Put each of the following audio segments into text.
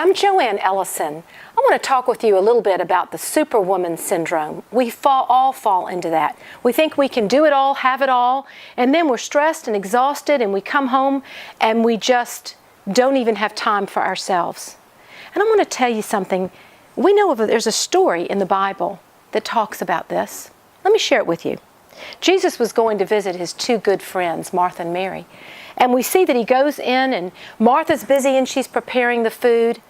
I'm Joanne Ellison. I want to talk with you a little bit about the Superwoman Syndrome. We all fall into that. We think we can do it all, have it all, and then we're stressed and exhausted and we come home and we just don't even have time for ourselves. And I want to tell you something. We know there's a story in the Bible that talks about this. Let me share it with you. Jesus was going to visit his two good friends, Martha and Mary. And we see that he goes in and Martha's busy and she's preparing the food.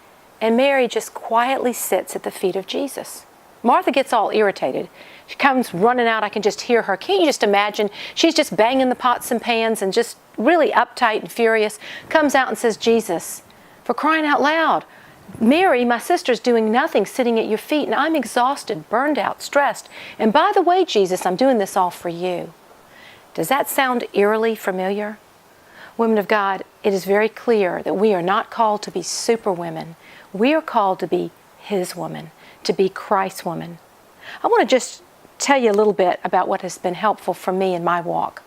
And Mary just quietly sits at the feet of Jesus. Martha gets all irritated. She comes running out. I can just hear her. Can't you just imagine? She's just banging the pots and pans and just really uptight and furious. Comes out and says, Jesus, for crying out loud, Mary, my sister's doing nothing, sitting at your feet, and I'm exhausted, burned out, stressed. And by the way, Jesus, I'm doing this all for you. Does that sound eerily familiar? Women of God, it is very clear that we are not called to be superwomen. We are called to be His woman, to be Christ's woman. I want to just tell you a little bit about what has been helpful for me in my walk.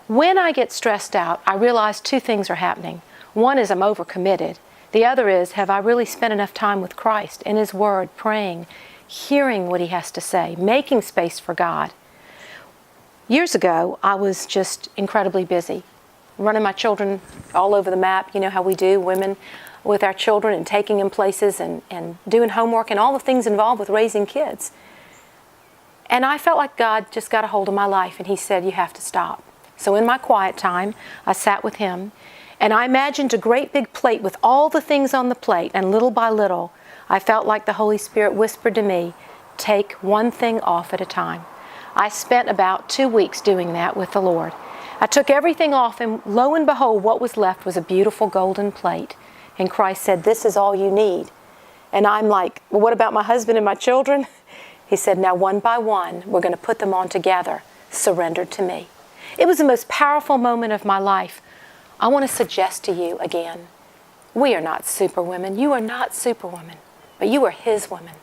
When I get stressed out, I realize two things are happening. One is I'm overcommitted. The other is, have I really spent enough time with Christ in His Word, praying, hearing what He has to say, making space for God? Years ago, I was just incredibly busy, running my children all over the map. You know how we do, women with our children, and taking them places and doing homework and all the things involved with raising kids. And I felt like God just got a hold of my life and He said, you have to stop. So in my quiet time, I sat with Him. And I imagined a great big plate with all the things on the plate, and little by little, I felt like the Holy Spirit whispered to me, take one thing off at a time. I spent about 2 weeks doing that with the Lord. I took everything off, and lo and behold, what was left was a beautiful golden plate. And Christ said, this is all you need. And I'm like, well, what about my husband and my children? He said, now one by one, we're going to put them on together, surrendered to me. It was the most powerful moment of my life. I want to suggest to you again, we are not superwomen. You are not superwoman, but you are His woman.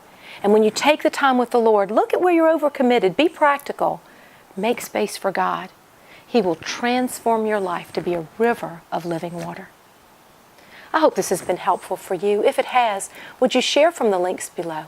And when you take the time with the Lord, look at where you're overcommitted. Be practical. Make space for God. He will transform your life to be a river of living water. I hope this has been helpful for you. If it has, would you share from the links below?